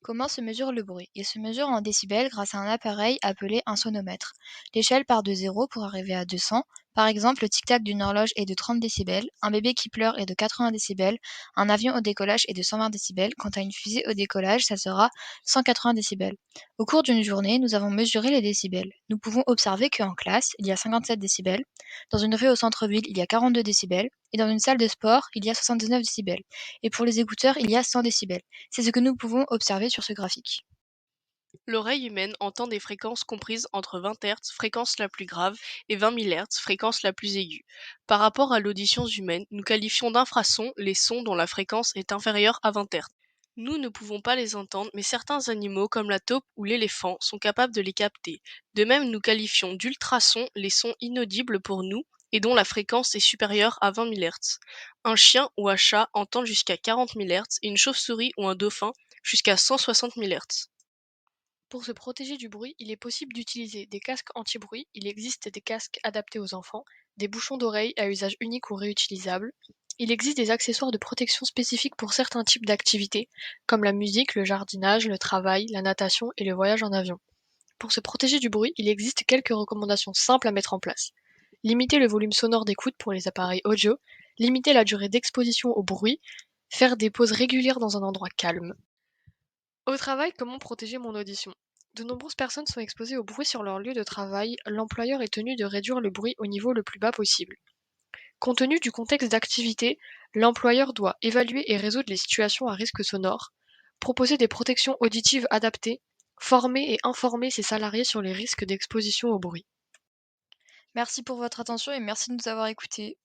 Comment se mesure le bruit? Il se mesure en décibels grâce à un appareil appelé un sonomètre. L'échelle part de 0 pour arriver à 200. Par exemple, le tic-tac d'une horloge est de 30 décibels, un bébé qui pleure est de 80 décibels, un avion au décollage est de 120 décibels, quant à une fusée au décollage, ça sera 180 décibels. Au cours d'une journée, nous avons mesuré les décibels. Nous pouvons observer qu'en classe, il y a 57 décibels, dans une rue au centre-ville, il y a 42 décibels, et dans une salle de sport, il y a 79 décibels. Et pour les écouteurs, il y a 100 décibels. C'est ce que nous pouvons observer sur ce graphique. L'oreille humaine entend des fréquences comprises entre 20 Hz, fréquence la plus grave, et 20 000 Hz, fréquence la plus aiguë. Par rapport à l'audition humaine, nous qualifions d'infrasons les sons dont la fréquence est inférieure à 20 Hz. Nous ne pouvons pas les entendre, mais certains animaux comme la taupe ou l'éléphant sont capables de les capter. De même, nous qualifions d'ultrasons les sons inaudibles pour nous et dont la fréquence est supérieure à 20 000 Hz. Un chien ou un chat entend jusqu'à 40 000 Hz et une chauve-souris ou un dauphin jusqu'à 160 000 Hz. Pour se protéger du bruit, il est possible d'utiliser des casques anti-bruit, il existe des casques adaptés aux enfants, des bouchons d'oreille à usage unique ou réutilisable. Il existe des accessoires de protection spécifiques pour certains types d'activités, comme la musique, le jardinage, le travail, la natation et le voyage en avion. Pour se protéger du bruit, il existe quelques recommandations simples à mettre en place. Limiter le volume sonore d'écoute pour les appareils audio, limiter la durée d'exposition au bruit, faire des pauses régulières dans un endroit calme. Au travail, comment protéger mon audition? De nombreuses personnes sont exposées au bruit sur leur lieu de travail, l'employeur est tenu de réduire le bruit au niveau le plus bas possible. Compte tenu du contexte d'activité, l'employeur doit évaluer et résoudre les situations à risque sonore, proposer des protections auditives adaptées, former et informer ses salariés sur les risques d'exposition au bruit. Merci pour votre attention et merci de nous avoir écoutés.